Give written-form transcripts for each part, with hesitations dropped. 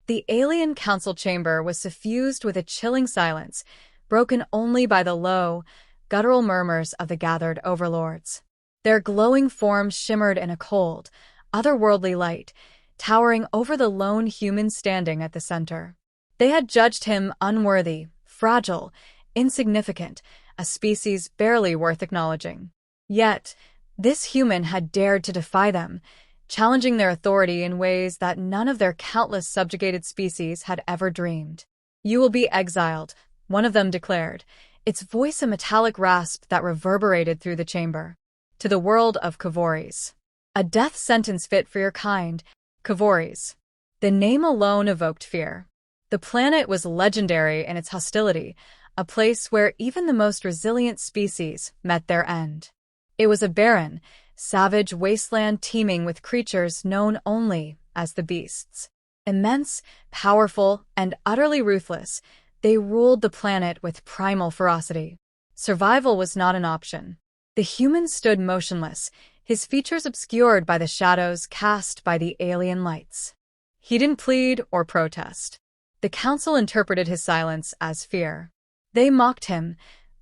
The alien council chamber was suffused with a chilling silence, broken only by the low, guttural murmurs of the gathered overlords. Their glowing forms shimmered in a cold, otherworldly light, towering over the lone human standing at the center. They had judged him unworthy, fragile, insignificant, a species barely worth acknowledging. Yet, this human had dared to defy them, challenging their authority in ways that none of their countless subjugated species had ever dreamed. "You will be exiled," one of them declared, its voice a metallic rasp that reverberated through the chamber. "To the world of Kavoris. A death sentence fit for your kind, Kavoris." The name alone evoked fear. The planet was legendary in its hostility, a place where even the most resilient species met their end. It was a barren, savage wasteland teeming with creatures known only as the beasts. Immense, powerful, and utterly ruthless, they ruled the planet with primal ferocity. Survival was not an option. The human stood motionless, his features obscured by the shadows cast by the alien lights. He didn't plead or protest. The council interpreted his silence as fear. They mocked him,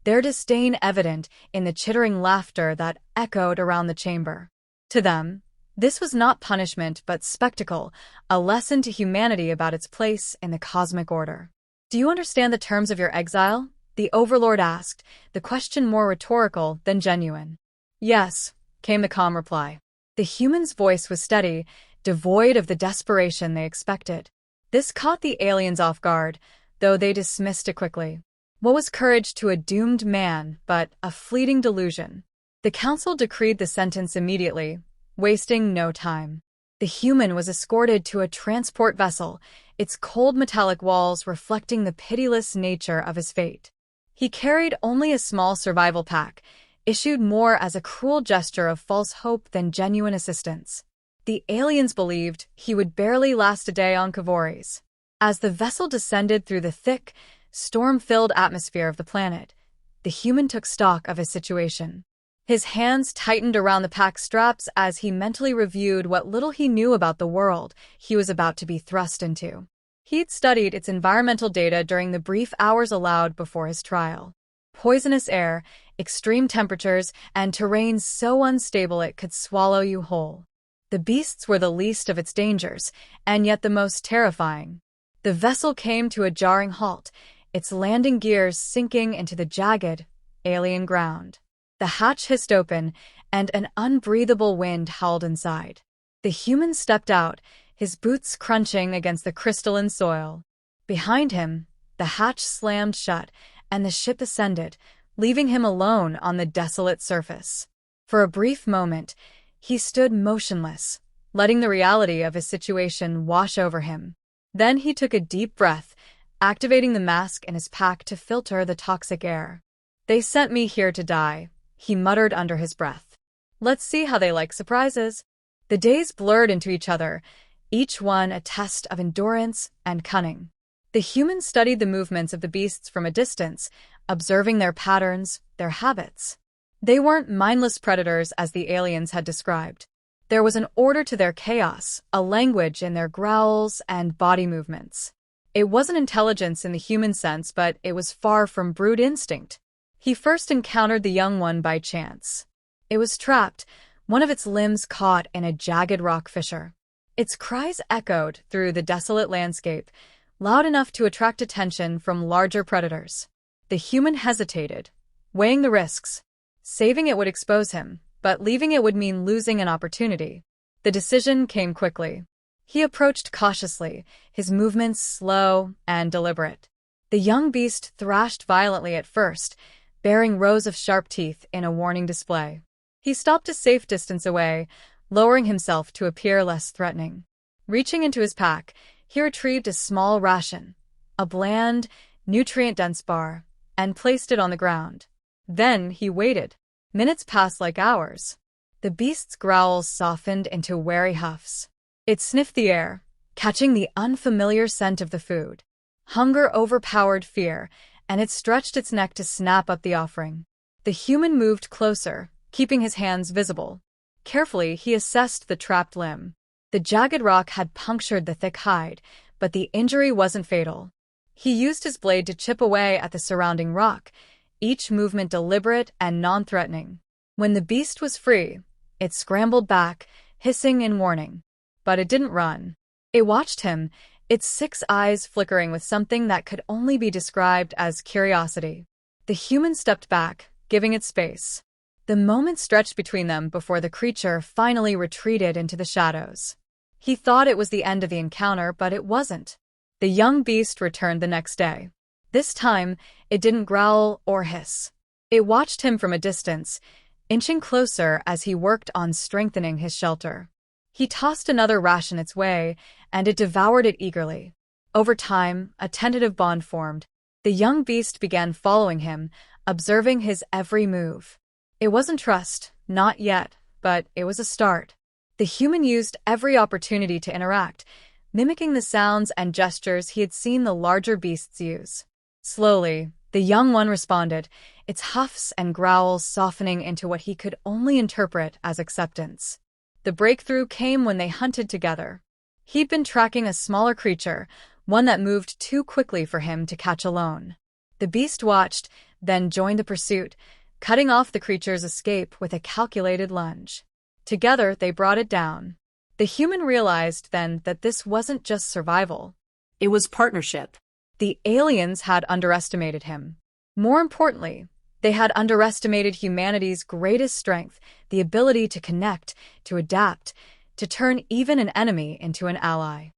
their disdain evident in the chittering laughter that echoed around the chamber. To them, this was not punishment but spectacle, a lesson to humanity about its place in the cosmic order. "Do you understand the terms of your exile?" the overlord asked, the question more rhetorical than genuine. "Yes," came the calm reply. The human's voice was steady, devoid of the desperation they expected. This caught the aliens off guard, though they dismissed it quickly. What was courage to a doomed man but a fleeting delusion? The council decreed the sentence immediately, wasting no time. The human was escorted to a transport vessel, its cold metallic walls reflecting the pitiless nature of his fate. He carried only a small survival pack, issued more as a cruel gesture of false hope than genuine assistance. The aliens believed he would barely last a day on Kavoris. As the vessel descended through the thick, storm-filled atmosphere of the planet, the human took stock of his situation. His hands tightened around the pack straps as he mentally reviewed what little he knew about the world he was about to be thrust into. He'd studied its environmental data during the brief hours allowed before his trial. Poisonous air, extreme temperatures, and terrain so unstable it could swallow you whole. The beasts were the least of its dangers, and yet the most terrifying. The vessel came to a jarring halt, its landing gears sinking into the jagged, alien ground. The hatch hissed open, and an unbreathable wind howled inside. The human stepped out, his boots crunching against the crystalline soil. Behind him, the hatch slammed shut, and the ship ascended, leaving him alone on the desolate surface. For a brief moment, he stood motionless, letting the reality of his situation wash over him. Then he took a deep breath, activating the mask in his pack to filter the toxic air. "They sent me here to die," he muttered under his breath. "Let's see how they like surprises." The days blurred into each other, each one a test of endurance and cunning. The humans studied the movements of the beasts from a distance, observing their patterns, their habits. They weren't mindless predators as the aliens had described. There was an order to their chaos, a language in their growls and body movements. It wasn't intelligence in the human sense, but it was far from brute instinct. He first encountered the young one by chance. It was trapped, one of its limbs caught in a jagged rock fissure. Its cries echoed through the desolate landscape, loud enough to attract attention from larger predators. The human hesitated, weighing the risks. Saving it would expose him, but leaving it would mean losing an opportunity. The decision came quickly. He approached cautiously, his movements slow and deliberate. The young beast thrashed violently at first, baring rows of sharp teeth in a warning display. He stopped a safe distance away, lowering himself to appear less threatening. Reaching into his pack, he retrieved a small ration, a bland, nutrient-dense bar, and placed it on the ground. Then he waited. Minutes passed like hours. The beast's growls softened into wary huffs. It sniffed the air, catching the unfamiliar scent of the food. Hunger overpowered fear, and it stretched its neck to snap up the offering. The human moved closer, keeping his hands visible. Carefully, he assessed the trapped limb. The jagged rock had punctured the thick hide, but the injury wasn't fatal. He used his blade to chip away at the surrounding rock, each movement deliberate and non-threatening. When the beast was free, it scrambled back, hissing in warning. But it didn't run. It watched him, its 6 eyes flickering with something that could only be described as curiosity. The human stepped back, giving it space. The moment stretched between them before the creature finally retreated into the shadows. He thought it was the end of the encounter, but it wasn't. The young beast returned the next day. This time, it didn't growl or hiss. It watched him from a distance, inching closer as he worked on strengthening his shelter. He tossed another ration its way, and it devoured it eagerly. Over time, a tentative bond formed. The young beast began following him, observing his every move. It wasn't trust, not yet, but it was a start. The human used every opportunity to interact, mimicking the sounds and gestures he had seen the larger beasts use. Slowly, the young one responded, its huffs and growls softening into what he could only interpret as acceptance. The breakthrough came when they hunted together. He'd been tracking a smaller creature, one that moved too quickly for him to catch alone. The beast watched, then joined the pursuit, cutting off the creature's escape with a calculated lunge. Together, they brought it down. The human realized then that this wasn't just survival. It was partnership. The aliens had underestimated him. More importantly, they had underestimated humanity's greatest strength, the ability to connect, to adapt, to turn even an enemy into an ally.